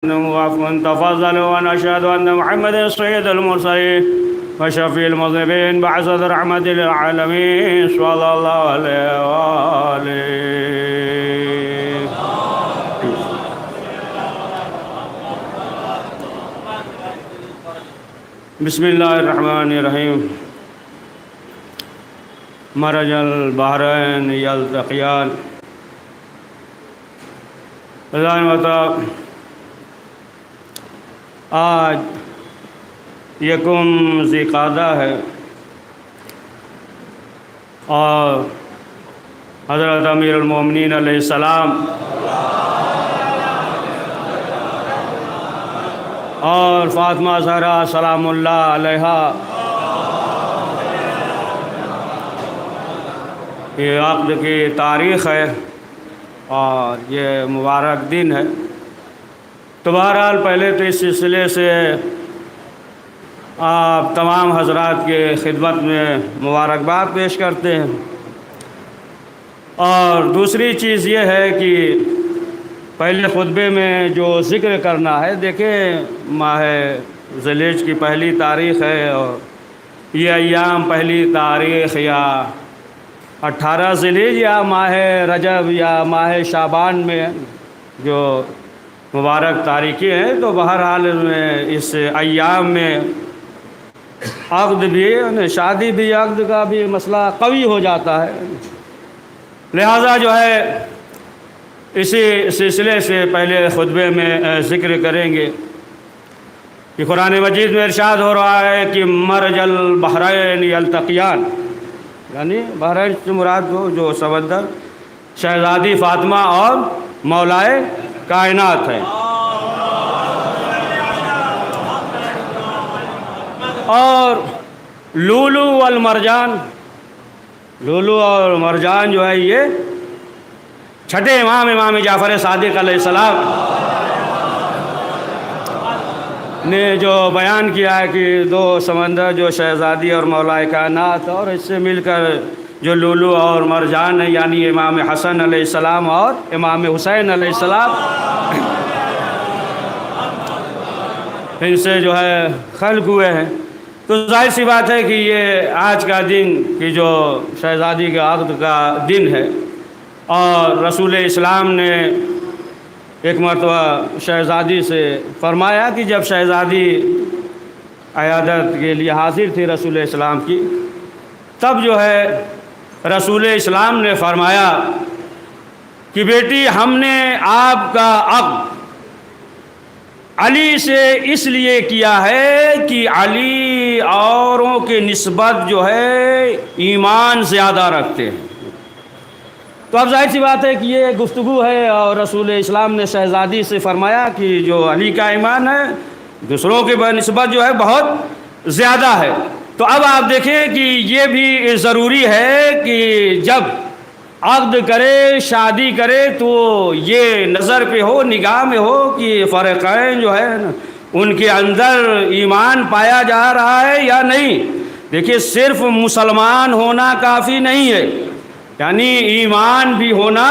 وعفوا تفضل ونشهد أن محمد سيد المرسلين وشفيع المذنبين بعثة رحمة للعالمين صلى الله عليه وآله. بسم الله الرحمن الرحيم. مرج البحرين يلتقيان. آج یکم ذیقعدہ ہے اور حضرت امیر المومنین علیہ السلام اور فاطمہ زہرا سلام اللہ علیہا یہ عقد کی تاریخ ہے اور یہ مبارک دن ہے. تو بہرحال پہلے تو اس سلسلے سے آپ تمام حضرات کے خدمت میں مبارکباد پیش کرتے ہیں. اور دوسری چیز یہ ہے کہ پہلے خطبے میں جو ذکر کرنا ہے، دیکھیں ماہ ذی الحجہ کی پہلی تاریخ ہے اور یہ ایام پہلی تاریخ یا 18 ذی الحجہ یا ماہ رجب یا ماہ شعبان میں جو مبارک تاریخیں ہیں، تو بہرحال اس ایام میں عقد بھی شادی بھی عقد کا بھی مسئلہ قوی ہو جاتا ہے. لہذا جو ہے اسی سلسلے سے پہلے خطبے میں ذکر کریں گے کہ قرآن مجید میں ارشاد ہو رہا ہے کہ مرج البحرین یلتقیان، یعنی بحرین سے مراد جو سمندر شہزادی فاطمہ اور مولائے کائنات ہے. اور لولو والمرجان، لولو اور مرجان جو ہے یہ چھٹے امام جعفر صادق علیہ السلام نے جو بیان کیا ہے کہ دو سمندر جو شہزادی اور مولائے کائنات اور اس سے مل کر جو لولو اور مرجان ہے، یعنی امام حسن علیہ السلام اور امام حسین علیہ السلام، ان سے جو ہے خلق ہوئے ہیں. تو ظاہر سی بات ہے کہ یہ آج کا دن کہ جو شہزادی کے عقد کا دن ہے، اور رسول اسلام نے ایک مرتبہ شہزادی سے فرمایا کہ جب شہزادی عیادت کے لیے حاضر تھی رسول اسلام کی، تب جو ہے رسول اسلام نے فرمایا کہ بیٹی ہم نے آپ کا عقد علی سے اس لیے کیا ہے کہ علی اوروں کے نسبت جو ہے ایمان زیادہ رکھتے ہیں. تو اب ظاہر سی بات ہے کہ یہ گفتگو ہے اور رسول اسلام نے شہزادی سے فرمایا کہ جو علی کا ایمان ہے دوسروں کے نسبت جو ہے بہت زیادہ ہے. تو اب آپ دیکھیں کہ یہ بھی ضروری ہے کہ جب عقد کرے شادی کرے تو یہ نظر پہ ہو، نگاہ میں ہو کہ فرقین جو ہے ان کے اندر ایمان پایا جا رہا ہے یا نہیں. دیکھیے صرف مسلمان ہونا کافی نہیں ہے، یعنی ایمان بھی ہونا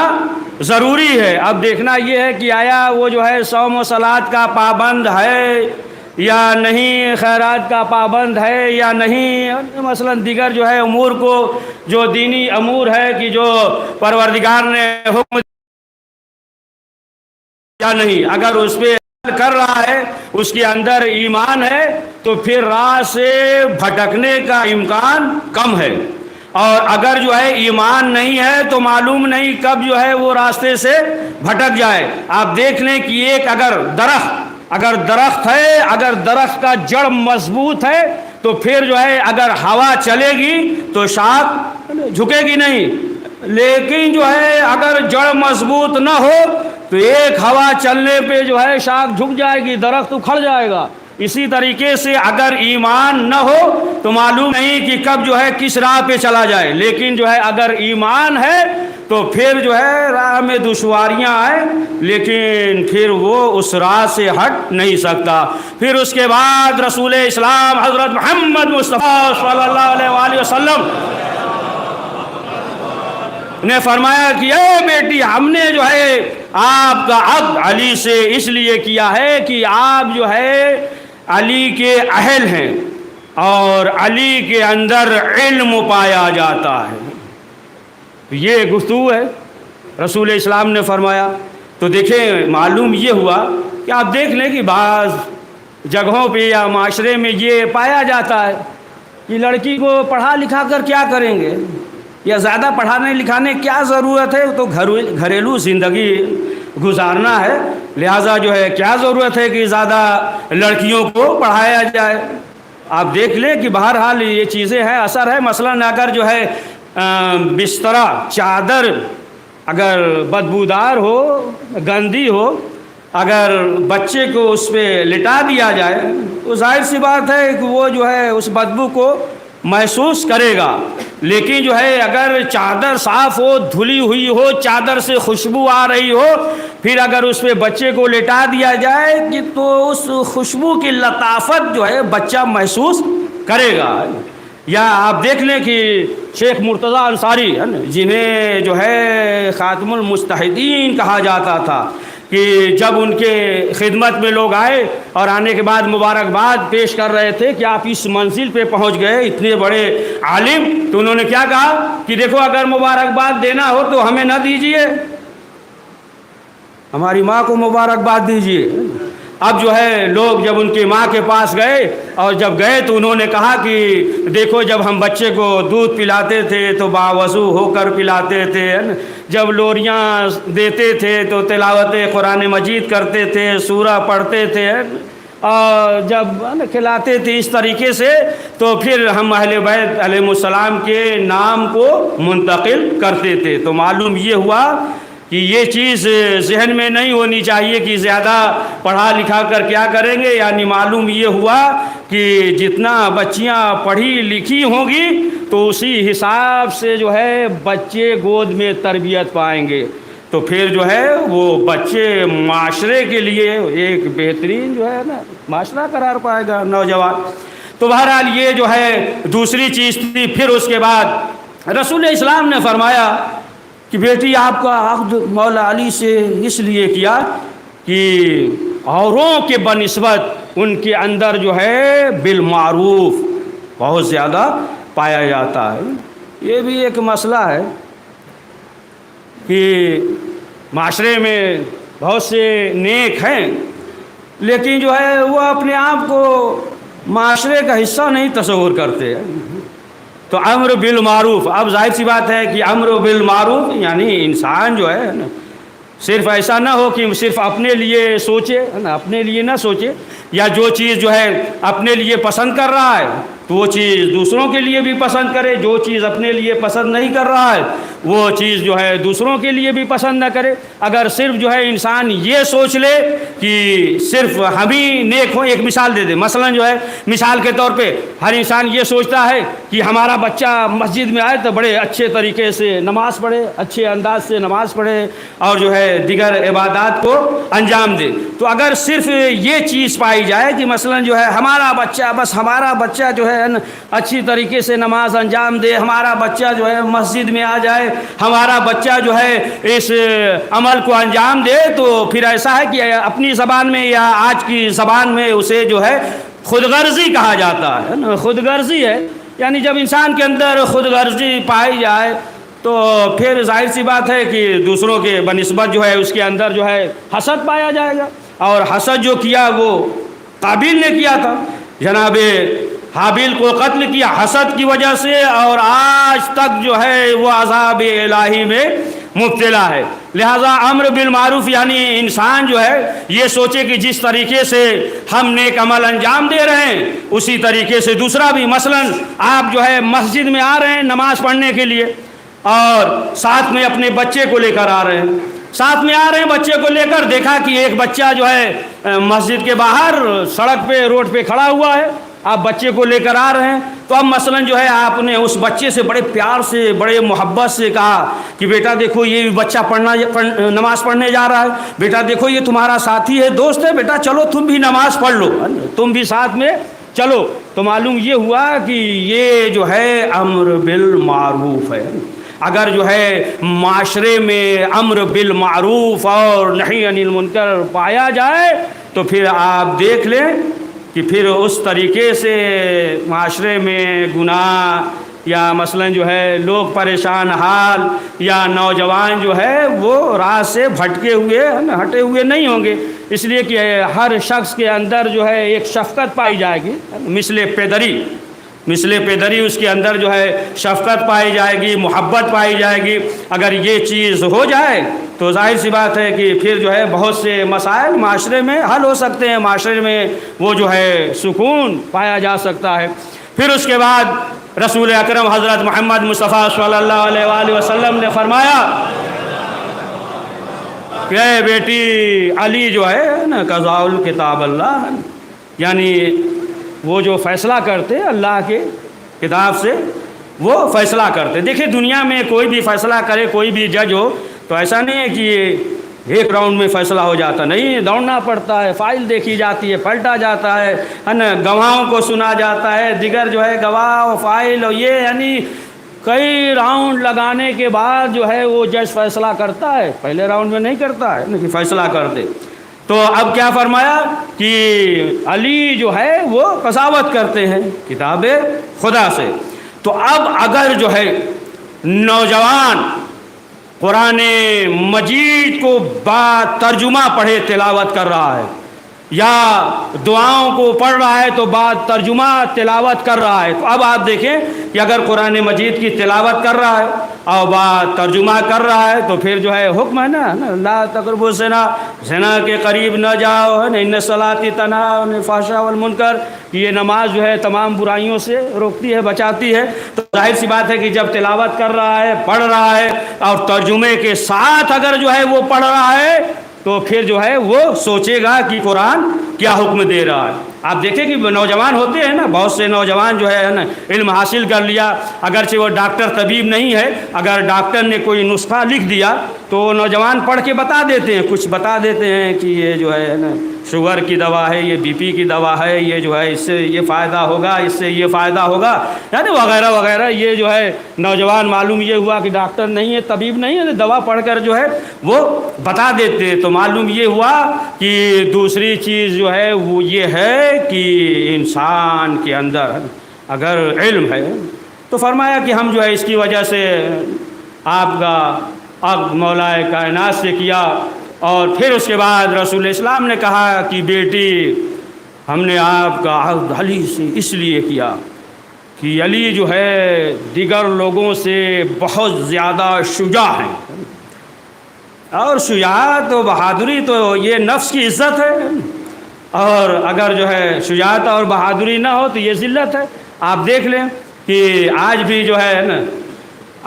ضروری ہے. اب دیکھنا یہ ہے کہ آیا وہ جو ہے صوم و صلات کا پابند ہے یا نہیں، خیرات کا پابند ہے یا نہیں، مثلا دیگر جو ہے امور کو جو دینی امور ہے کہ جو پروردگار نے حکم یا نہیں، اگر اس پہ کر رہا ہے اس کے اندر ایمان ہے تو پھر راہ سے بھٹکنے کا امکان کم ہے. اور اگر جو ہے ایمان نہیں ہے تو معلوم نہیں کب جو ہے وہ راستے سے بھٹک جائے. آپ دیکھ لیں کہ ایک اگر درخت ہے، اگر درخت کا جڑ مضبوط ہے تو پھر جو ہے اگر ہوا چلے گی تو شاخ جھکے گی نہیں، لیکن جو ہے اگر جڑ مضبوط نہ ہو تو ایک ہوا چلنے پہ جو ہے شاخ جھک جائے گی، درخت اکھڑ جائے گا. اسی طریقے سے اگر ایمان نہ ہو تو معلوم نہیں کہ کب جو ہے کس راہ پہ چلا جائے، لیکن جو ہے اگر ایمان ہے تو پھر جو ہے راہ میں دشواریاں آئیں لیکن پھر وہ اس راہ سے ہٹ نہیں سکتا. پھر اس کے بعد رسول اسلام حضرت محمد مصطفیٰ صلی اللہ علیہ وآلہ وسلم نے فرمایا کہ اے بیٹی، ہم نے جو ہے آپ کا عقد علی سے اس لیے کیا ہے کہ آپ جو ہے علی کے اہل ہیں اور علی کے اندر علم پایا جاتا ہے. یہ گفتگو ہے رسول اسلام نے فرمایا. تو دیکھیں معلوم یہ ہوا کہ آپ دیکھ لیں کہ بعض جگہوں پہ یا معاشرے میں یہ پایا جاتا ہے کہ لڑکی کو پڑھا لکھا کر کیا کریں گے، یا زیادہ پڑھانے لکھانے کیا ضرورت ہے، تو گھریلو زندگی گزارنا ہے، لہٰذا جو ہے کیا ضرورت ہے کہ زیادہ لڑکیوں کو پڑھایا جائے. آپ دیکھ لیں کہ بہرحال یہ چیزیں ہیں، اثر ہے. مثلاً اگر جو ہے بسترا چادر اگر بدبودار ہو، گندی ہو، اگر بچے کو اس پہ لٹا دیا جائے تو ظاہر سی بات ہے کہ وہ جو ہے اس بدبو کو محسوس کرے گا. لیکن جو ہے اگر چادر صاف ہو، دھلی ہوئی ہو، چادر سے خوشبو آ رہی ہو، پھر اگر اس پہ بچے کو لٹا دیا جائے کہ تو اس خوشبو کی لطافت جو ہے بچہ محسوس کرے گا. یا آپ دیکھ لیں کہ شیخ مرتضی انصاری جنہیں جو ہے خاتم المجتہدین کہا جاتا تھا، کہ جب ان کے خدمت میں لوگ آئے اور آنے کے بعد مبارکباد پیش کر رہے تھے کہ آپ اس منزل پہ پہنچ گئے، اتنے بڑے عالم، تو انہوں نے کیا کہا کہ دیکھو اگر مبارکباد دینا ہو تو ہمیں نہ دیجئے، ہماری ماں کو مبارکباد دیجئے. اب جو ہے لوگ جب ان کی ماں کے پاس گئے اور جب گئے تو انہوں نے کہا کہ دیکھو جب ہم بچے کو دودھ پلاتے تھے تو باوضو ہو کر پلاتے تھے، جب لوریاں دیتے تھے تو تلاوت قرآن مجید کرتے تھے، سورہ پڑھتے تھے، اور جب کھلاتے تھے اس طریقے سے، تو پھر ہم اہل بیت علیہ السلام کے نام کو منتقل کرتے تھے. تو معلوم یہ ہوا کہ یہ چیز ذہن میں نہیں ہونی چاہیے کہ زیادہ پڑھا لکھا کر کیا کریں گے. یعنی معلوم یہ ہوا کہ جتنا بچیاں پڑھی لکھی ہوں گی تو اسی حساب سے جو ہے بچے گود میں تربیت پائیں گے، تو پھر جو ہے وہ بچے معاشرے کے لیے ایک بہترین جو ہے نا معاشرہ قرار پائے گا نوجوان. تو بہرحال یہ جو ہے دوسری چیز تھی. پھر اس کے بعد رسول اسلام نے فرمایا کہ بیٹی آپ کا عقد مولا علی سے اس لیے کیا کہ اوروں کے بنسبت ان کے اندر جو ہے بالمعروف بہت زیادہ پایا جاتا ہے. یہ بھی ایک مسئلہ ہے کہ معاشرے میں بہت سے نیک ہیں لیکن جو ہے وہ اپنے آپ کو معاشرے کا حصہ نہیں تصور کرتے. تو امر بالمعروف، اب ظاہر سی بات ہے کہ امر بالمعروف یعنی انسان جو ہے نا صرف ایسا نہ ہو کہ صرف اپنے لیے سوچے، اپنے لیے نہ سوچے، یا جو چیز جو ہے اپنے لیے پسند کر رہا ہے تو وہ چیز دوسروں کے لیے بھی پسند کرے، جو چیز اپنے لیے پسند نہیں کر رہا ہے وہ چیز جو ہے دوسروں کے لیے بھی پسند نہ کرے. اگر صرف جو ہے انسان یہ سوچ لے کہ صرف ہم ہی نیک ہوں، ایک مثال دے دیں، مثلا جو ہے مثال کے طور پہ ہر انسان یہ سوچتا ہے کہ ہمارا بچہ مسجد میں آئے تو بڑے اچھے طریقے سے نماز پڑھے، اچھے انداز سے نماز پڑھے اور جو ہے دیگر عبادات کو انجام دے. تو اگر صرف یہ چیز پائی جائے کہ مثلا جو ہے ہمارا بچہ جو ہے اچھی طریقے سے نماز انجام دے، ہمارا بچہ جو ہے مسجد میں آ جائے، ہمارا بچہ جو ہے اس عمل کو انجام دے، تو پھر ایسا ہے کہ اپنی زبان میں یا آج کی زبان میں اسے جو ہے خود غرضی کہا جاتا ہے. خود غرضی ہے، یعنی جب انسان کے اندر خود غرضی پائی جائے تو پھر ظاہر سی بات ہے کہ دوسروں کے بنسبت جو ہے اس کے اندر جو ہے حسد پایا جائے گا. اور حسد جو کیا وہ قابیل نے کیا تھا، جناب حابیل کو قتل کیا حسد کی وجہ سے، اور آج تک جو ہے وہ عذاب الہی میں مبتلا ہے. لہذا امر بالمعروف یعنی انسان جو ہے یہ سوچے کہ جس طریقے سے ہم نیک عمل انجام دے رہے ہیں اسی طریقے سے دوسرا بھی. مثلا آپ جو ہے مسجد میں آ رہے ہیں نماز پڑھنے کے لیے اور ساتھ میں اپنے بچے کو لے کر آ رہے ہیں، بچے کو لے کر دیکھا کہ ایک بچہ جو ہے مسجد کے باہر سڑک پہ روڈ پہ کھڑا ہوا ہے، آپ بچے کو لے کر آ رہے ہیں. تو اب مثلا جو ہے آپ نے اس بچے سے بڑے پیار سے بڑے محبت سے کہا کہ بیٹا دیکھو یہ بچہ نماز پڑھنے جا رہا ہے، بیٹا دیکھو یہ تمہارا ساتھی ہے، دوست ہے، بیٹا چلو تم بھی نماز پڑھ لو، تم بھی ساتھ میں چلو. تو معلوم یہ ہوا کہ یہ جو ہے امر بالمعروف ہے. اگر جو ہے معاشرے میں امر بالمعروف اور نہی عن المنکر پایا جائے تو پھر آپ دیکھ لیں کہ پھر اس طریقے سے معاشرے میں گناہ یا مثلا جو ہے لوگ پریشان حال یا نوجوان جو ہے وہ راہ سے بھٹکے ہوئے ہٹے ہوئے نہیں ہوں گے، اس لیے کہ ہر شخص کے اندر جو ہے ایک شفقت پائی جائے گی، مثل پیدری اس کے اندر جو ہے شفقت پائی جائے گی، محبت پائی جائے گی۔ اگر یہ چیز ہو جائے تو ظاہر سی بات ہے کہ پھر جو ہے بہت سے مسائل معاشرے میں حل ہو سکتے ہیں، معاشرے میں وہ جو ہے سکون پایا جا سکتا ہے۔ پھر اس کے بعد رسول اکرم حضرت محمد مصطفیٰ صلی اللہ علیہ وآلہ وسلم نے فرمایا کہ اے بیٹی علی جو ہے نا قضاء الکتاب اللہ، یعنی وہ جو فیصلہ کرتے اللہ کے کتاب سے وہ فیصلہ کرتے۔ دیکھیں دنیا میں کوئی بھی فیصلہ کرے، کوئی بھی جج ہو تو ایسا نہیں ہے کہ ایک راؤنڈ میں فیصلہ ہو جاتا، نہیں، دوڑنا پڑتا ہے، فائل دیکھی جاتی ہے، پلٹا جاتا ہے نا، گواہوں کو سنا جاتا ہے، دیگر جو ہے گواہ و فائل اور یہ یعنی کئی راؤنڈ لگانے کے بعد جو ہے وہ جج فیصلہ کرتا ہے، پہلے راؤنڈ میں نہیں کرتا ہے کہ فیصلہ کر دے۔ تو اب کیا فرمایا کہ علی جو ہے وہ قضاوت کرتے ہیں کتاب خدا سے۔ تو اب اگر جو ہے نوجوان قرآن مجید کو با ترجمہ پڑھے تلاوت کر رہا ہے یا دعاؤں کو پڑھ رہا ہے تو بعد ترجمہ تلاوت کر رہا ہے، تو اب آپ دیکھیں کہ اگر قرآن مجید کی تلاوت کر رہا ہے اور بعد ترجمہ کر رہا ہے تو پھر جو ہے حکم ہے نا لا تقربوا الزنا، زنا کے قریب نہ جاؤ، ان الصلاۃ تنہی عن الفحشاء والمنکر، یہ نماز جو ہے تمام برائیوں سے روکتی ہے، بچاتی ہے۔ تو ظاہر سی بات ہے کہ جب تلاوت کر رہا ہے، پڑھ رہا ہے اور ترجمے کے ساتھ اگر جو ہے وہ پڑھ رہا ہے تو پھر جو ہے وہ سوچے گا کہ قرآن کیا حکم دے رہا ہے۔ آپ دیکھیں کہ نوجوان ہوتے ہیں نا، بہت سے نوجوان جو ہے نا علم حاصل کر لیا، اگرچہ وہ ڈاکٹر طبیب نہیں ہے، اگر ڈاکٹر نے کوئی نسخہ لکھ دیا تو نوجوان پڑھ کے بتا دیتے ہیں، کچھ بتا دیتے ہیں کہ یہ جو ہے نا شوگر کی دوا ہے، یہ بی پی کی دوا ہے، یہ جو ہے اس سے یہ فائدہ ہوگا، اس سے یہ فائدہ ہوگا، یعنی وغیرہ وغیرہ۔ یہ جو ہے نوجوان معلوم یہ ہوا کہ ڈاکٹر نہیں ہے، طبیب نہیں ہے، دوا پڑھ کر جو ہے وہ بتا دیتے، تو معلوم یہ ہوا کہ دوسری چیز جو ہے وہ یہ ہے کہ انسان کے اندر اگر علم ہے تو فرمایا کہ ہم جو ہے اس کی وجہ سے آپ کا عقد مولا کائنات سے کیا۔ اور پھر اس کے بعد رسول اسلام نے کہا کہ بیٹی ہم نے آپ کا عقد علی سے اس لیے کیا کہ علی جو ہے دیگر لوگوں سے بہت زیادہ شجاع ہیں، اور شجاعت و بہادری تو یہ نفس کی عزت ہے، اور اگر جو ہے شجاعت اور بہادری نہ ہو تو یہ ذلت ہے۔ آپ دیکھ لیں کہ آج بھی جو ہے نا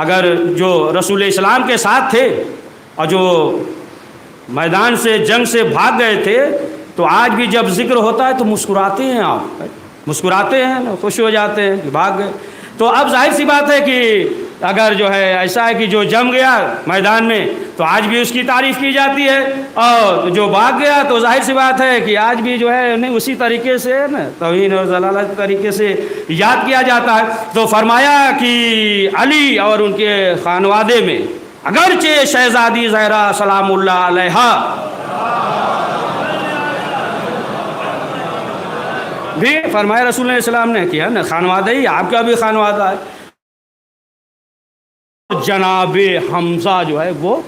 اگر جو رسول اسلام کے ساتھ تھے اور جو میدان سے جنگ سے بھاگ گئے تھے تو آج بھی جب ذکر ہوتا ہے تو مسکراتے ہیں، آپ مسکراتے ہیں، خوش ہو جاتے ہیں کہ بھاگ گئے۔ تو اب ظاہر سی بات ہے کہ اگر جو ہے ایسا ہے کہ جو جم گیا میدان میں تو آج بھی اس کی تعریف کی جاتی ہے، اور جو بھاگ گیا تو ظاہر سی بات ہے کہ آج بھی جو ہے انہیں اسی طریقے سے نا توہین اور ضلالت کے طریقے سے یاد کیا جاتا ہے۔ تو فرمایا کہ علی اور ان کے خانوادے میں اگرچہ شہزادی زہرا سلام اللہ علیہا بھی فرمایا رسول اللہ علیہ السلام نے کیا نا خانوادہ ہی آپ کا بھی خانوادہ ہے، جناب حمزہ جو ہے وہ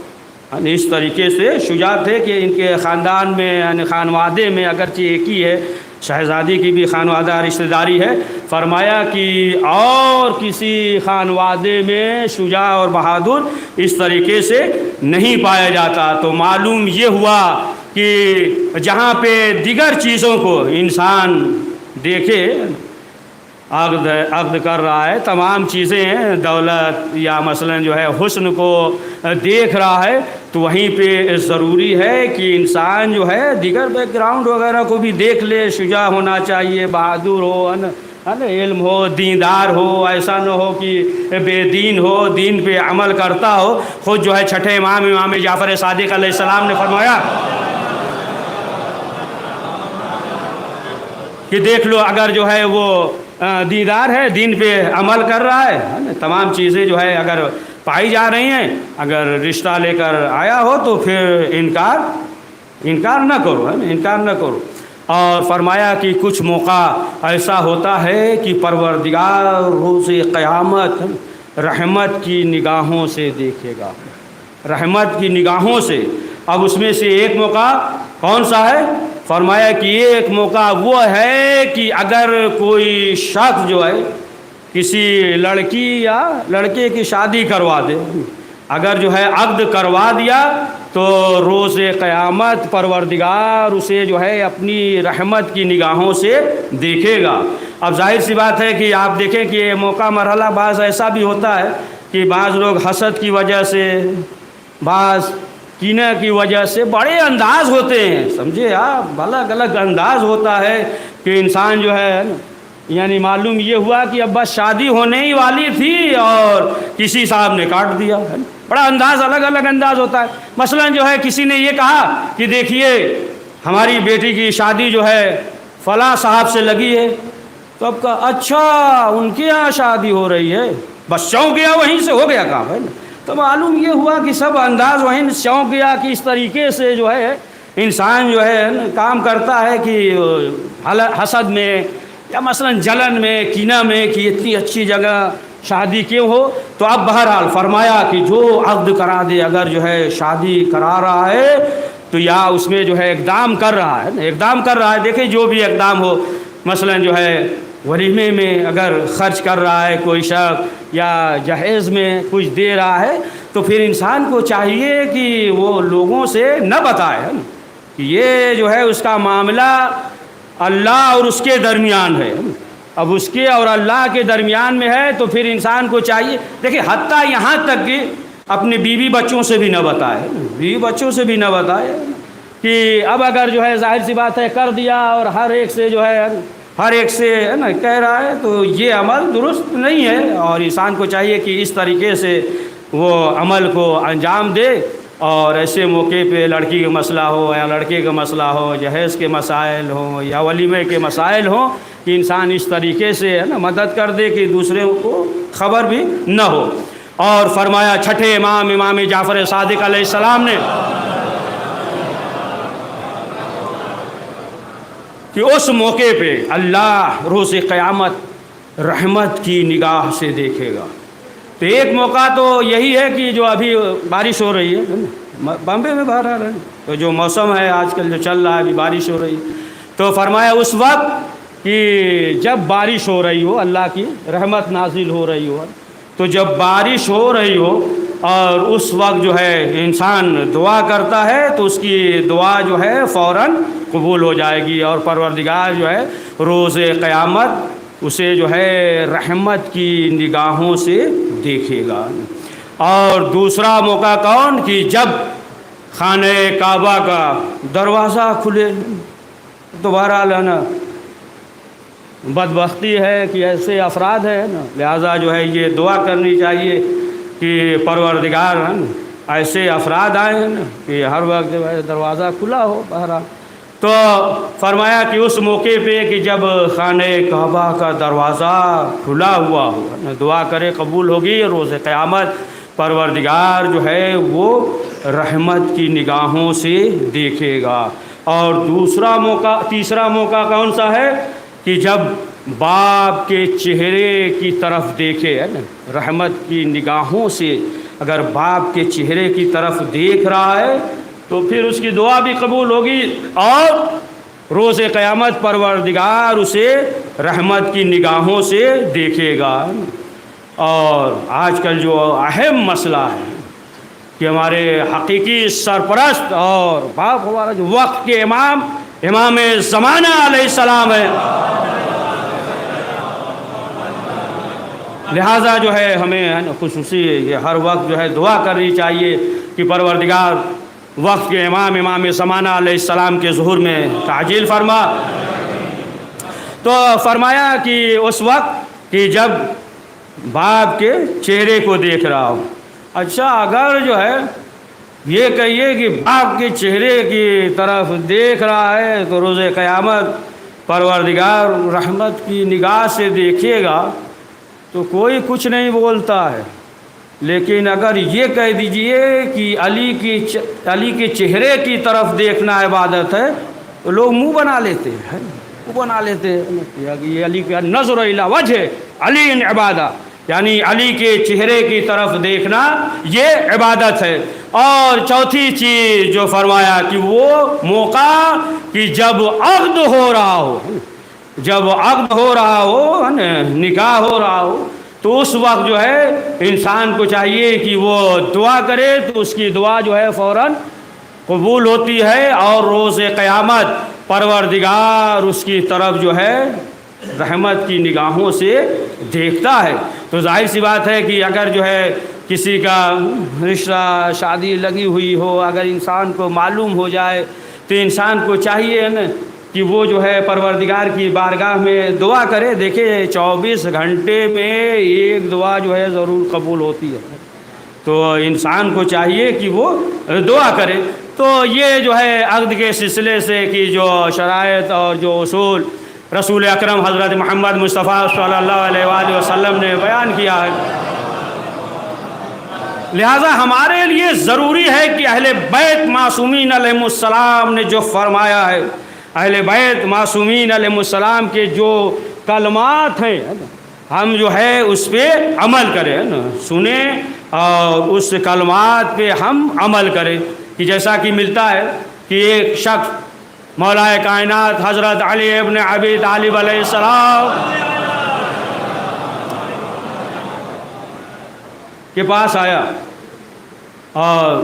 اس طریقے سے شجاع تھے کہ ان کے خاندان میں یعنی خانوادے میں اگرچہ ایک ہی ہے، شہزادی کی بھی خانوادہ رشتہ داری ہے، فرمایا کہ اور کسی خانوادے میں شجاع اور بہادر اس طریقے سے نہیں پایا جاتا۔ تو معلوم یہ ہوا کہ جہاں پہ دیگر چیزوں کو انسان دیکھے عقد کر رہا ہے، تمام چیزیں ہیں، دولت یا مثلا جو ہے حسن کو دیکھ رہا ہے، تو وہیں پہ ضروری ہے کہ انسان جو ہے دیگر بیک گراؤنڈ وغیرہ کو بھی دیکھ لے، شجاع ہونا چاہیے، بہادر ہو، علم ہو، دیندار ہو، ایسا نہ ہو کہ بے دین ہو، دین پہ عمل کرتا ہو۔ خود جو ہے چھٹے امام جعفر صادق علیہ السلام نے فرمایا کہ دیکھ لو اگر جو ہے وہ دیندار ہے، دین پہ عمل کر رہا ہے، تمام چیزیں جو ہے اگر پائی جا رہی ہیں، اگر رشتہ لے کر آیا ہو تو پھر انکار نہ کرو، ہے نا، انکار نہ کرو۔ اور فرمایا کہ کچھ موقع ایسا ہوتا ہے کہ پروردگار روز قیامت رحمت کی نگاہوں سے دیکھے گا، رحمت کی نگاہوں سے۔ اب اس میں سے ایک موقع کون سا ہے؟ فرمایا کہ ایک موقع وہ ہے کہ اگر کوئی شخص جو ہے کسی لڑکی یا لڑکے کی شادی کروا دے، اگر جو ہے عقد کروا دیا تو روز قیامت پروردگار اسے جو ہے اپنی رحمت کی نگاہوں سے دیکھے گا۔ اب ظاہر سی بات ہے کہ آپ دیکھیں کہ یہ موقع مرحلہ بعض ایسا بھی ہوتا ہے کہ بعض لوگ حسد کی وجہ سے، بعض کینہ کی وجہ سے بڑے انداز ہوتے ہیں، سمجھے آپ، الگ الگ انداز ہوتا ہے کہ انسان جو ہے یعنی معلوم یہ ہوا کہ اب بس شادی ہونے ہی والی تھی اور کسی صاحب نے کاٹ دیا، ہے نا، بڑا انداز، الگ الگ انداز ہوتا ہے۔ مثلا جو ہے کسی نے یہ کہا کہ دیکھیے ہماری بیٹی کی شادی جو ہے فلاں صاحب سے لگی ہے، تو اب کہا اچھا ان کے یہاں شادی ہو رہی ہے، بس چونک گیا، وہیں سے ہو گیا کام، ہے نا۔ تو معلوم یہ ہوا کہ سب انداز وہیں چونک گیا کہ اس طریقے سے جو ہے انسان جو ہے کام کرتا ہے کہ حسد میں یا مثلا جلن میں، کینہ میں کہ اتنی اچھی جگہ شادی کیوں ہو۔ تو اب بہرحال فرمایا کہ جو عقد کرا دے، اگر جو ہے شادی کرا رہا ہے تو یا اس میں جو ہے اقدام کر رہا ہے، اقدام کر رہا ہے، دیکھیں جو بھی اقدام ہو، مثلا جو ہے ولیمے میں اگر خرچ کر رہا ہے کوئی شخص یا جہیز میں کچھ دے رہا ہے تو پھر انسان کو چاہیے کہ وہ لوگوں سے نہ بتائے کہ یہ جو ہے اس کا معاملہ اللہ اور اس کے درمیان ہے۔ اب اس کے اور اللہ کے درمیان میں ہے تو پھر انسان کو چاہیے، دیکھیں حتیٰ یہاں تک کہ اپنے بیوی بچوں سے بھی نہ بتائے، بیوی بچوں سے بھی نہ بتائے کہ اب اگر جو ہے ظاہر سی بات ہے کر دیا اور ہر ایک سے جو ہے ہر ایک سے ہے نا کہہ رہا ہے تو یہ عمل درست نہیں ہے، اور انسان کو چاہیے کہ اس طریقے سے وہ عمل کو انجام دے۔ اور ایسے موقع پہ لڑکی کا مسئلہ ہو یا لڑکے کا مسئلہ ہو، جہیز کے مسائل ہوں یا ولیمے کے مسائل ہوں، کہ انسان اس طریقے سے ہے نا مدد کر دے کہ دوسرے کو خبر بھی نہ ہو۔ اور فرمایا چھٹے امام جعفر صادق علیہ السلام نے کہ اس موقع پہ اللہ روز قیامت رحمت کی نگاہ سے دیکھے گا۔ تو ایک موقع تو یہی ہے کہ جو ابھی بارش ہو رہی ہے بامبے میں باہر آ رہے ہیں، تو جو موسم ہے آج کل جو چل رہا ہے ابھی بارش ہو رہی ہے، تو فرمایا اس وقت کہ جب بارش ہو رہی ہو، اللہ کی رحمت نازل ہو رہی ہو، تو جب بارش ہو رہی ہو اور اس وقت جو ہے انسان دعا کرتا ہے تو اس کی دعا جو ہے فوراً قبول ہو جائے گی، اور پروردگار جو ہے روز قیامت اسے جو ہے رحمت کی نگاہوں سے دیکھے گا۔ اور دوسرا موقع کون کہ جب خانہ کعبہ کا دروازہ کھلے، دوبارہ لانا بدبختی ہے کہ ایسے افراد ہیں نا، لہٰذا جو ہے یہ دعا کرنی چاہیے کہ پروردگار ایسے افراد آئے ہیں نا کہ ہر وقت جو ہے دروازہ کھلا ہو بہرحال۔ تو فرمایا کہ اس موقع پہ کہ جب خانہ کعبہ کا دروازہ کھلا ہوا ہو، دعا کرے قبول ہوگی، روز قیامت پروردگار جو ہے وہ رحمت کی نگاہوں سے دیکھے گا۔ اور تیسرا موقع کون سا ہے کہ جب باپ کے چہرے کی طرف دیکھے، ہے نا، رحمت کی نگاہوں سے اگر باپ کے چہرے کی طرف دیکھ رہا ہے تو پھر اس کی دعا بھی قبول ہوگی، اور روز قیامت پروردگار اسے رحمت کی نگاہوں سے دیکھے گا۔ اور آج کل جو اہم مسئلہ ہے کہ ہمارے حقیقی سرپرست اور باپ ہمارا جو وقت کے امام زمانہ علیہ السلام ہے، لہٰذا جو ہے ہمیں خصوصی یہ ہر وقت جو ہے دعا کرنی چاہیے کہ پروردگار وقت کے امام زمانہ علیہ السلام کے ظہور میں تعجیل فرما۔ تو فرمایا کہ اس وقت کہ جب باپ کے چہرے کو دیکھ رہا ہوں، اچھا اگر جو ہے یہ کہیے کہ باپ کے چہرے کی طرف دیکھ رہا ہے تو روز قیامت پروردگار رحمت کی نگاہ سے دیکھے گا، تو کوئی کچھ نہیں بولتا ہے، لیکن اگر یہ کہہ دیجئے کہ علی کے چہرے کی طرف دیکھنا عبادت ہے تو لوگ منہ بنا لیتے ہیں، منہ بنا لیتے ہیں، یہ علی کا نظر الی وجہ علی عبادہ، یعنی علی کے چہرے کی طرف دیکھنا یہ عبادت ہے۔ اور چوتھی چیز جو فرمایا کہ وہ موقع کہ جب عقد ہو رہا ہو، جب عقد ہو رہا ہو، نکاح ہو رہا ہو، تو اس وقت جو ہے انسان کو چاہیے کہ وہ دعا کرے، تو اس کی دعا جو ہے فوراً قبول ہوتی ہے، اور روز قیامت پروردگار اس کی طرف جو ہے رحمت کی نگاہوں سے دیکھتا ہے۔ تو ظاہر سی بات ہے کہ اگر جو ہے کسی کا رشتہ شادی لگی ہوئی ہو، اگر انسان کو معلوم ہو جائے تو انسان کو چاہیے نا کہ وہ جو ہے پروردگار کی بارگاہ میں دعا کرے۔ دیکھیں 24 گھنٹے میں ایک دعا جو ہے ضرور قبول ہوتی ہے، تو انسان کو چاہیے کہ وہ دعا کرے۔ تو یہ جو ہے عقد کے سلسلے سے کہ جو شرائط اور جو اصول رسول اکرم حضرت محمد مصطفیٰ صلی اللہ علیہ وآلہ وسلم نے بیان کیا ہے، لہذا ہمارے لیے ضروری ہے کہ اہل بیت معصومین علیہ السلام نے جو فرمایا ہے، اہل بیت معصومین علیہ السلام کے جو کلمات ہیں ہم جو ہے اس پہ عمل کریں، سنیں اور اس کلمات پہ ہم عمل کریں۔ کہ جیسا کہ ملتا ہے کہ ایک شخص مولا کائنات حضرت علی ابن ابی طالب علیہ السلام کے پاس آیا، اور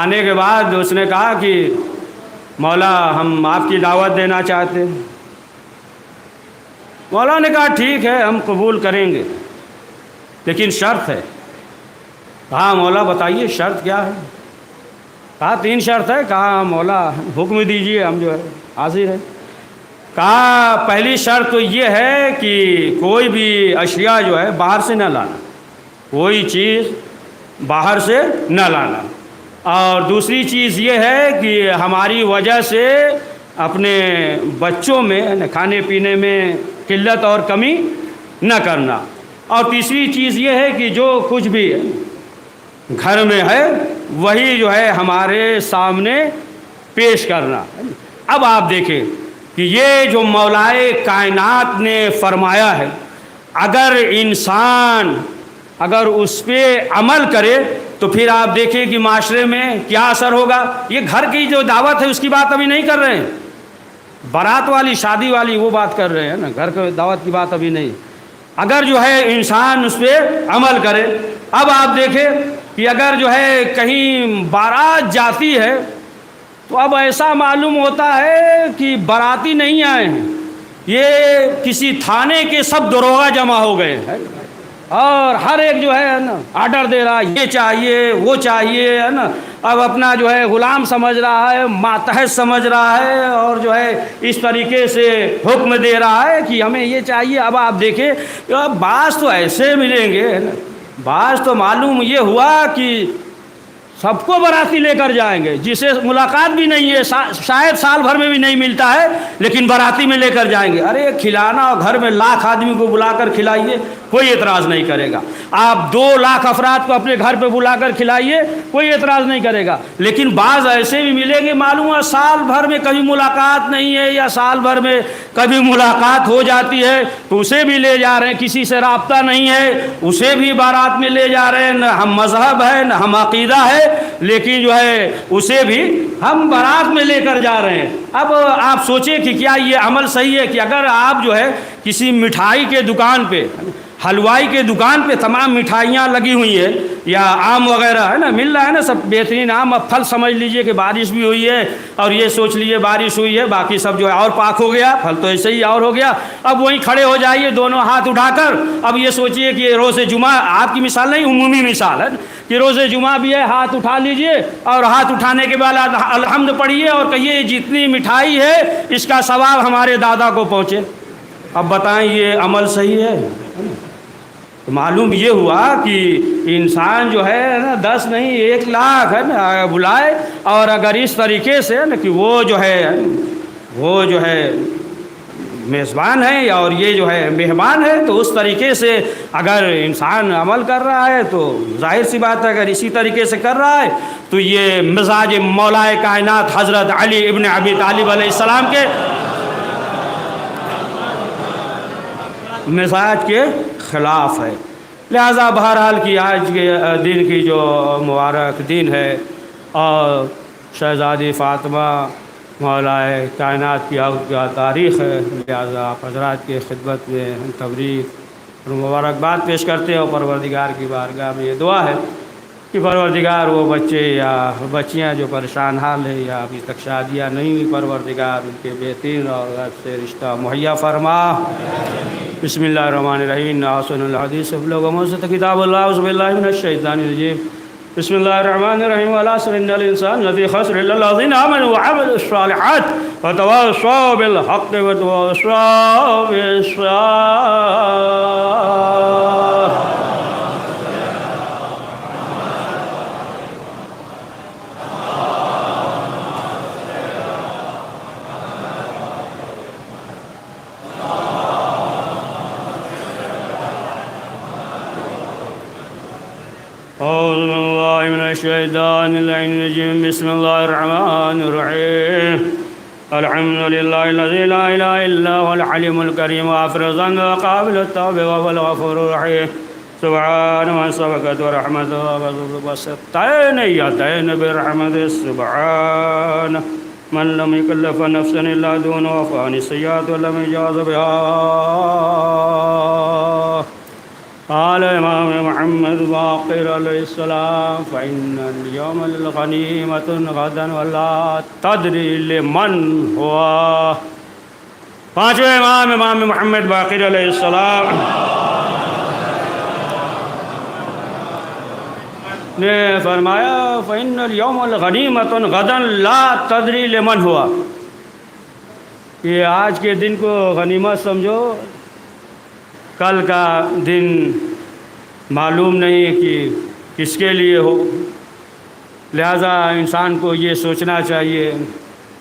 آنے کے بعد اس نے کہا کہ مولا ہم آپ کی دعوت دینا چاہتے ہیں۔ مولا نے کہا ٹھیک ہے ہم قبول کریں گے، لیکن شرط ہے۔ کہا مولا بتائیے شرط کیا ہے؟ کہا 3 شرط ہے۔ کہا مولا حکم دیجئے، ہم جو ہے حاضر ہیں۔ کہا پہلی شرط تو یہ ہے کہ کوئی بھی اشیاء جو ہے باہر سے نہ لانا، کوئی چیز باہر سے نہ لانا، اور دوسری چیز یہ ہے کہ ہماری وجہ سے اپنے بچوں میں کھانے پینے میں قلت اور کمی نہ کرنا، اور تیسری چیز یہ ہے کہ جو کچھ بھی گھر میں ہے وہی جو ہے ہمارے سامنے پیش کرنا۔ اب آپ دیکھیں کہ یہ جو مولائے کائنات نے فرمایا ہے، اگر انسان اگر اس پہ عمل کرے تو پھر آپ دیکھیں کہ معاشرے میں کیا اثر ہوگا۔ یہ گھر کی جو دعوت ہے اس کی بات ابھی نہیں کر رہے ہیں، بارات والی شادی والی وہ بات کر رہے ہیں نا، گھر کے دعوت کی بات ابھی نہیں۔ اگر جو ہے انسان اس پہ عمل کرے، اب آپ دیکھیں کہ اگر جو ہے کہیں بارات جاتی ہے تو اب ایسا معلوم ہوتا ہے کہ باراتی نہیں آئے ہیں، یہ کسی تھانے کے سب داروغہ جمع ہو گئے ہیں، اور ہر ایک جو ہے نا آرڈر دے رہا ہے، یہ چاہیے وہ چاہیے، ہے نا، اب اپنا جو ہے غلام سمجھ رہا ہے، ماتحت سمجھ رہا ہے، اور جو ہے اس طریقے سے حکم دے رہا ہے کہ ہمیں یہ چاہیے۔ اب آپ دیکھیں بعض تو ایسے ملیں گے، بعض تو معلوم یہ ہوا کہ سب کو باراتی لے کر جائیں گے، جسے ملاقات بھی نہیں ہے، شاید سال بھر میں بھی نہیں ملتا ہے، لیکن باراتی میں لے کر جائیں گے۔ ارے کھلانا، اور گھر میں 1,00,000 آدمی کو بلا کر کھلائیے، کوئی اعتراض نہیں کرے گا۔ آپ 2,00,000 افراد کو اپنے گھر پہ بلا کر کھلائیے، کوئی اعتراض نہیں کرے گا۔ لیکن بعض ایسے بھی ملیں گے معلوم ہے سال بھر میں کبھی ملاقات نہیں ہے، یا سال بھر میں کبھی ملاقات ہو جاتی ہے تو اسے بھی لے جا رہے ہیں، کسی سے رابطہ نہیں ہے اسے بھی بارات میں لے جا رہے ہیں، نہ ہم مذہب ہے نہ ہم عقیدہ ہے، لیکن جو ہے اسے بھی ہم بارات میں لے کر جا رہے ہیں۔ اب آپ سوچیں کہ کیا یہ عمل صحیح ہے کہ اگر آپ جو ہے کسی مٹھائی کے دکان پہ، حلوائی کے دکان پہ تمام مٹھائیاں لگی ہوئی ہیں، یا آم وغیرہ ہے نا مل رہا ہے نا، سب بہترین آم، اب پھل سمجھ لیجئے کہ بارش بھی ہوئی ہے، اور یہ سوچ لیجئے بارش ہوئی ہے، باقی سب جو ہے اور پاک ہو گیا، پھل تو ایسے ہی اور ہو گیا۔ اب وہیں کھڑے ہو جائیے دونوں ہاتھ اٹھا کر، اب یہ سوچئے کہ روز جمعہ، آپ کی مثال نہیں عمومی مثال ہے کہ روز جمعہ بھی ہے، ہاتھ اٹھا لیجئے، اور ہاتھ اٹھانے کے بعد الحمد پڑھیے اور کہیے جتنی مٹھائی ہے اس کا ثواب ہمارے دادا کو پہنچے۔ اب بتائیں یہ عمل صحیح ہے؟ معلوم یہ ہوا کہ انسان جو ہے نا 10 نہیں 1,00,000 ہے نا بلائے، اور اگر اس طریقے سے نا کہ وہ جو ہے میزبان ہیں اور یہ جو ہے مہمان ہے، تو اس طریقے سے اگر انسان عمل کر رہا ہے تو ظاہر سی بات ہے اگر اسی طریقے سے کر رہا ہے تو یہ مزاج مولائے کائنات حضرت علی ابن ابی طالب علیہ السلام کے مزاج کے خلاف ہے۔ لہذا بہرحال کی آج کے دن کی جو مبارک دن ہے اور شہزادی فاطمہ مولائے کائنات کی تاریخ ہے، لہذا آپ حضرات کے خدمت میں تبریک اور مبارکباد پیش کرتے ہیں، اور پروردگار کی بارگاہ میں یہ دعا ہے کہ پروردگار وہ بچے یا بچیاں جو پریشان حال ہیں یا ابھی تک شادیاں نہیں ہوئی، پروردگار ان کے بہترین اور غیب سے رشتہ مہیا فرما۔ بسم اللہ الرحمن الرحیم، احسن الحدیث ابلغ موعظۃ کتاب اللہ، اعوذ باللہ من الشیطان الرجیم، بسم اللہ الرحمن الرحیم، والعصر ان الانسان لفی خسر الا الذین آمنوا وعملوا الصالحات وتواصوا بالحق وتواصوا بالصبر۔ أعوذ بالله من الشيطان الرجيم، بسم الله الرحمن الرحيم، الحمد لله الذي لا إله إلا هو الحليم الكريم غافر الذنب وقابل التوب وهو الغفور الرحيم، سبحان من سبقت ورحمته وستين يتين برحمته، سبحان من لم يكلف نفسا إلا دون وفان السيئات ولم يجاز بها۔ قال امام محمد باقر علیہ السلام فإن اليوم للغنیمة غدا ولا تدری لمن ہوا۔ پانچویں امام محمد باقر علیہ السلام نے فرمایا فإن اليوم للغنیمة غدا لا تدری لمن ہوا، کہ آج کے دن کو غنیمت سمجھو، کل کا دن معلوم نہیں کہ کس کے لیے ہو، لہذا انسان کو یہ سوچنا چاہیے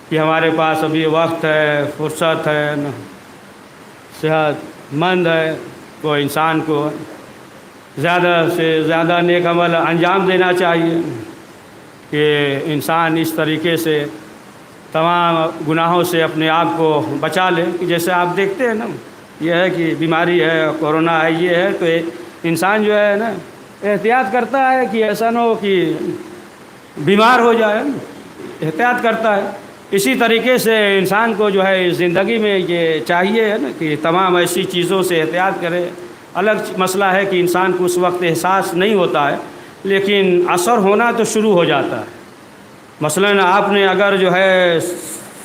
کہ ہمارے پاس ابھی وقت ہے، فرصت ہے، صحت مند ہے، تو انسان کو زیادہ سے زیادہ نیک عمل انجام دینا چاہیے کہ انسان اس طریقے سے تمام گناہوں سے اپنے آپ کو بچا لے۔ کہ جیسے آپ دیکھتے ہیں نا، یہ ہے کہ بیماری ہے، کورونا ہے، یہ ہے، تو انسان جو ہے نا احتیاط کرتا ہے کہ ایسا نہ ہو کہ بیمار ہو جائے، احتیاط کرتا ہے۔ اسی طریقے سے انسان کو جو ہے زندگی میں یہ چاہیے نا کہ تمام ایسی چیزوں سے احتیاط کرے۔ الگ مسئلہ ہے کہ انسان کو اس وقت احساس نہیں ہوتا ہے، لیکن اثر ہونا تو شروع ہو جاتا ہے۔ مثلاً آپ نے اگر جو ہے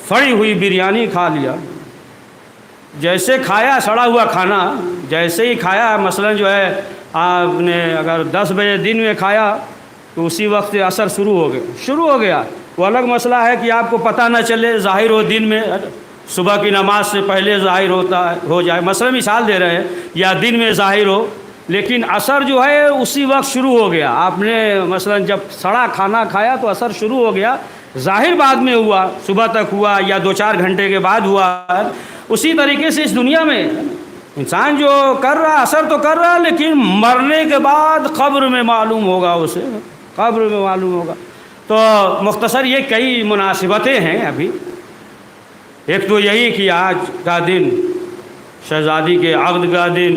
سڑی ہوئی بریانی کھا لیا، جیسے کھایا سڑا ہوا کھانا، جیسے ہی کھایا، مثلاً جو ہے آپ نے اگر 10 بجے دن میں کھایا تو اسی وقت اثر شروع ہو گیا۔ وہ الگ مسئلہ ہے کہ آپ کو پتہ نہ چلے، ظاہر ہو دن میں، صبح کی نماز سے پہلے ظاہر ہو جائے، مثلا مثال دے رہے ہیں، یا دن میں ظاہر ہو، لیکن اثر جو ہے اسی وقت شروع ہو گیا۔ آپ نے مثلا جب سڑا کھانا کھایا تو اثر شروع ہو گیا، ظاہر بعد میں ہوا، صبح تک ہوا یا 2-4 گھنٹے کے بعد ہوا۔ اسی طریقے سے اس دنیا میں انسان جو کر رہا، اثر تو کر رہا، لیکن مرنے کے بعد قبر میں معلوم ہوگا، اسے قبر میں معلوم ہوگا۔ تو مختصر یہ کئی مناسبتیں ہیں ابھی۔ ایک تو یہی کہ آج کا دن شہزادی کے عقد کا دن،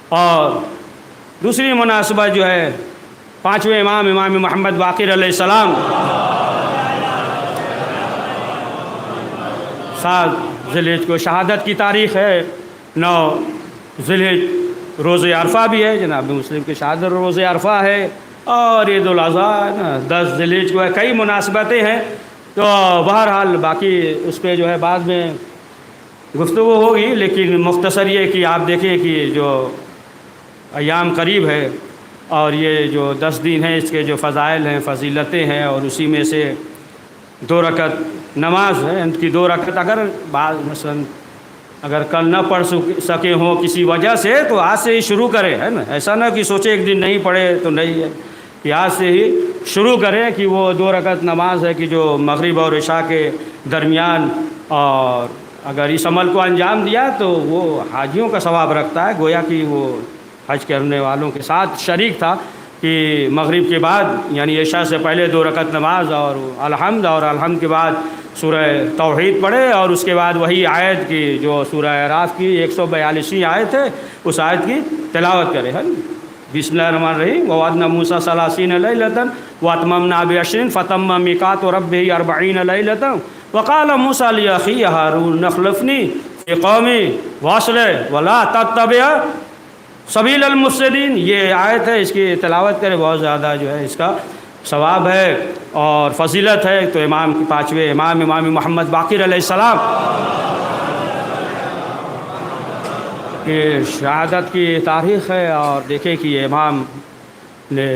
اور دوسری مناسبت جو ہے 5ویں امام محمد باقر علیہ السلام 7 ذی الحجہ کو شہادت کی تاریخ ہے، 9 ذی الحجہ روز عرفہ بھی ہے، جناب مسلم کی شہادت روز عرفہ ہے، اور عید الاضحیٰ 10 ذی الحجہ کو ہے۔ کئی مناسبتیں ہیں، تو بہرحال باقی اس پہ جو ہے بعد میں گفتگو ہوگی، لیکن مختصر یہ کہ آپ دیکھیں کہ جو ایام قریب ہے، اور یہ جو 10 دن ہیں، اس کے جو فضائل ہیں، فضیلتیں ہیں، اور اسی میں سے 2 رکعت نماز ہے، ان کی 2 رکعت اگر بعض مثلا اگر کل نہ پڑھ سکے ہوں کسی وجہ سے، تو آج سے ہی شروع کریں، ہے نا، ایسا نہ کہ سوچے ایک دن نہیں پڑھے تو نہیں ہے، کہ آج سے ہی شروع کریں کہ وہ 2 رکعت نماز ہے کہ جو مغرب اور عشاء کے درمیان اور اگر اس عمل کو انجام دیا تو وہ حاجیوں کا ثواب رکھتا ہے، گویا کہ وہ حج کرنے والوں کے ساتھ شریک تھا کہ مغرب کے بعد یعنی عشاء سے پہلے 2 رکعت نماز اور الحمد کے بعد سورہ توحید پڑھے، اور اس کے بعد وہی آیت کی جو سورہ اعراف کی 142ویں آیت ہے اس آیت کی تلاوت کرے ہے۔ بسم اللہ الرحمن الرحیم وَوَعَدْنَا مُوسَىٰ 30 لَيْلَةً وَأَتْمَمْنَا بِعَشْرٍ فَتَمَّ مِيقَاتُ رَبِّهِ 40 لَيْلَةً وَقَالَ مُوسَىٰ لِأَخِيهِ هَارُونَ اخْلُفْنِي فِي قَوْمِي وَأَصْلِحْ وَلَا تَتَّبِعْ سبیل المفسدین، یہ آیت ہے، اس کی تلاوت کرے، بہت زیادہ جو ہے اس کا ثواب ہے اور فضیلت ہے۔ تو امام کی 5ویں امام محمد باقر علیہ السلام کی شہادت کی تاریخ ہے، اور دیکھیں کہ یہ امام نے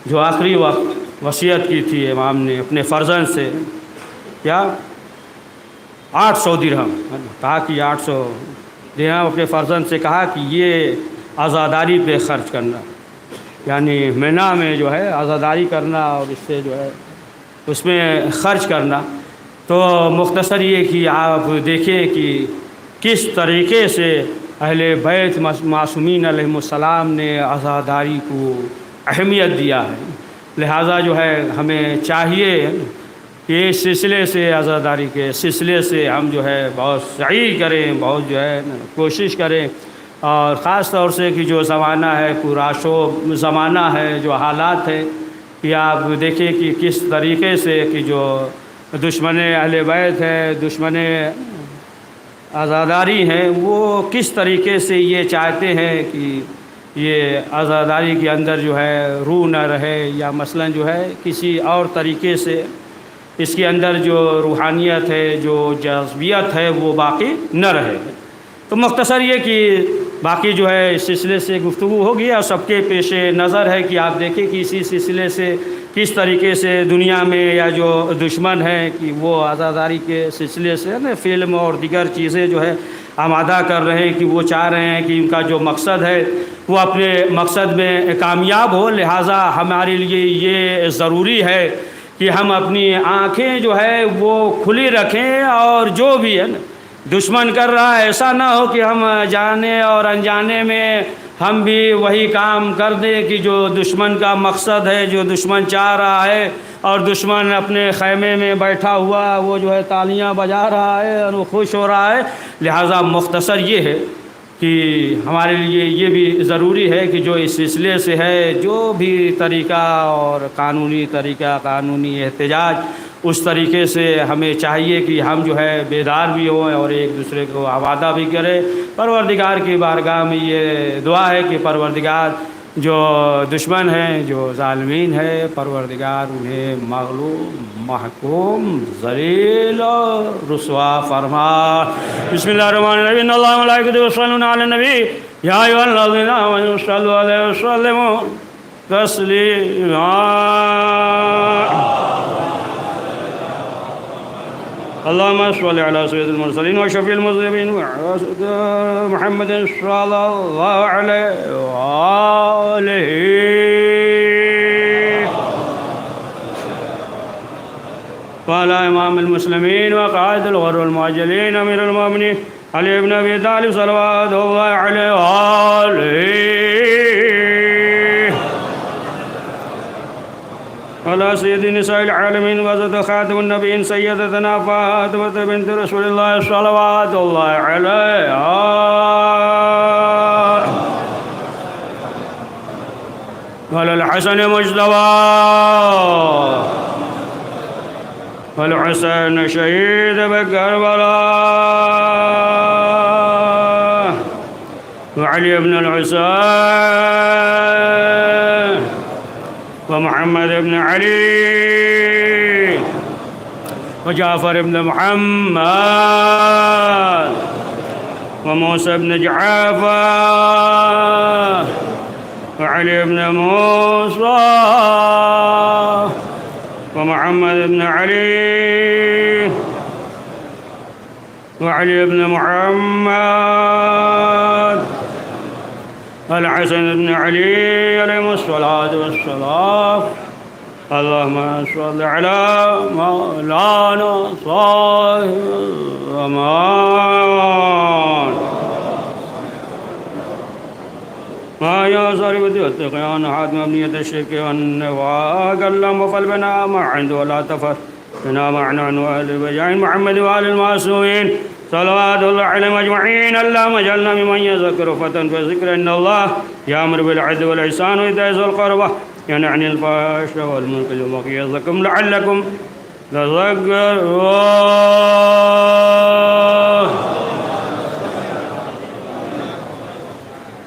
جو آخری وقت وصیت کی تھی امام نے اپنے فرزند سے، کیا 800 درہم کہا کہ 800 درہم اپنے فرزند سے کہا کہ یہ عزاداری پہ خرچ کرنا، یعنی مینا میں جو ہے عزاداری کرنا اور اس سے جو ہے اس میں خرچ کرنا۔ تو مختصر یہ کہ آپ دیکھیں کہ کس طریقے سے اہل بیت معصومین علیہم السلام نے عزاداری کو اہمیت دیا ہے، لہٰذا جو ہے ہمیں چاہیے کہ اس سلسلے سے عزاداری کے سلسلے سے ہم جو ہے بہت سعی کریں، بہت جو ہے کوشش کریں، اور خاص طور سے کہ جو زمانہ ہے پرآشوب زمانہ ہے، جو حالات ہے کہ آپ دیکھیں کہ کس طریقے سے کہ جو دشمن اہل بیت ہے، دشمن عزاداری ہیں، وہ کس طریقے سے یہ چاہتے ہیں کہ یہ عزاداری کے اندر جو ہے روح نہ رہے، یا مثلا جو ہے کسی اور طریقے سے اس کے اندر جو روحانیت ہے، جو جذبیت ہے، وہ باقی نہ رہے۔ تو مختصر یہ کہ باقی جو ہے اس سلسلے سے گفتگو ہوگی، اور سب کے پیش نظر ہے کہ آپ دیکھیں کہ اسی سلسلے سے کس طریقے سے دنیا میں یا جو دشمن ہے کہ وہ عزاداری کے سلسلے سے فلم اور دیگر چیزیں جو ہے آمادہ کر رہے ہیں، کہ وہ چاہ رہے ہیں کہ ان کا جو مقصد ہے وہ اپنے مقصد میں کامیاب ہو، لہٰذا ہمارے لیے یہ ضروری ہے کہ ہم اپنی آنکھیں جو ہے وہ کھلی رکھیں، اور جو بھی ہے دشمن کر رہا ہے ایسا نہ ہو کہ ہم جانے اور انجانے میں ہم بھی وہی کام کر دیں کہ جو دشمن کا مقصد ہے، جو دشمن چاہ رہا ہے، اور دشمن اپنے خیمے میں بیٹھا ہوا وہ جو ہے تالیاں بجا رہا ہے اور وہ خوش ہو رہا ہے۔ لہٰذا مختصر یہ ہے کہ ہمارے لیے یہ بھی ضروری ہے کہ جو اس سلسلے سے ہے، جو بھی طریقہ اور قانونی طریقہ، قانونی احتجاج، اس طریقے سے ہمیں چاہیے کہ ہم جو ہے بیدار بھی ہوں اور ایک دوسرے کو آوادہ بھی کریں۔ پروردگار کی بارگاہ میں یہ دعا ہے کہ پروردگار جو دشمن ہیں، جو ظالمین ہیں، پروردگار انہیں مغلوب، محکوم، ذلیل اور رسوا فرما۔ بسم اللہ الرحمن الرحیم، ان اللہ وملائکتہ یصلون علی النبی یا ایھا الذین آمنوا صلوا علیہ وسلموا تسلیما۔ اللهم صل على سيد المرسلين وشفيع المذنبين محمد صلى الله عليه وآله وعلى إمام المسلمين وقائد الغر المعجلين أمير المؤمنين علي بن أبي طالب صلوات الله عليه وآله على سيد نساء العالمين وزد خاتم النبيين سيدتنا فاطمة بنت رسول الله صلوات الله عليها وعلى الحسن مجتبى والحسين شهيد بكربلاء وعلي بن الحسين ومحمد بن علي وجعفر بن محمد وموسى بن جعفر وعلي بن موسى ومحمد بن علي وعلي بن محمد الحسن بن علي عليهم الصلاة والسلام اللهم صل على مولانا صاحب الأمان ما يصار بدي والتقيان حاتم أبنية الشرك والنفاق اللهم وفل بنا ما عنده ولا تفر بنا معنا وآل بجاين محمد وآل المعصومين صلوات الله عليهم أجمعين اللهم اجعلنا ممن يذكر فتى فذكر إن الله يأمر بالعدل والإحسان وإيتاء ذي القربى ينهى عن الفحشاء والمنكر والبغي يعظكم لعلكم تذكرون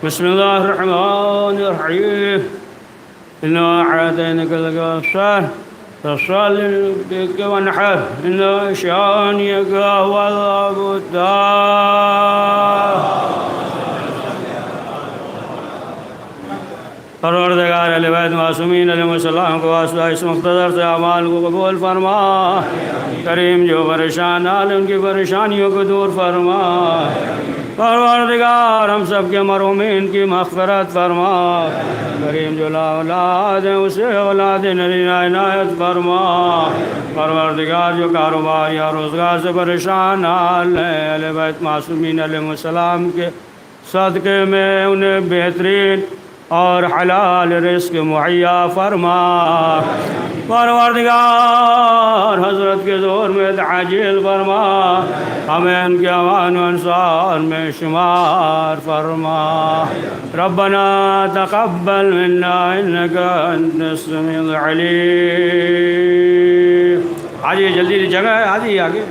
بسم الله الرحمن الرحيم إنا أعطيناك الكوثر فصل لربك وانحر إن شانئك هو الأبتر پروردگار اہل بیت معصومین علیہ السلام کو واسطہ اس مختصر سے اعمال کو قبول فرما کریم جو پریشان حال ان کی پریشانیوں کو دور فرما پروردگار ہم سب کے مرحومین کی مغفرت فرما کریم جو لا اولاد ہیں اسے اولاد نرینہ عنایت فرما پروردگار جو کاروبار یا روزگار سے پریشان حال ہیں اہل بیت معصومین علیہ السلام کے صدقے میں انہیں بہترین اور حلال رزق مہیا فرما پروردگار حضرت کے زور میں تعجیل فرما ہمیں ان کے امان و انصار میں شمار فرما ربنا تقبل منا انك انت السميع العليم آجیے جلدی جگہ ہے آجیے آگے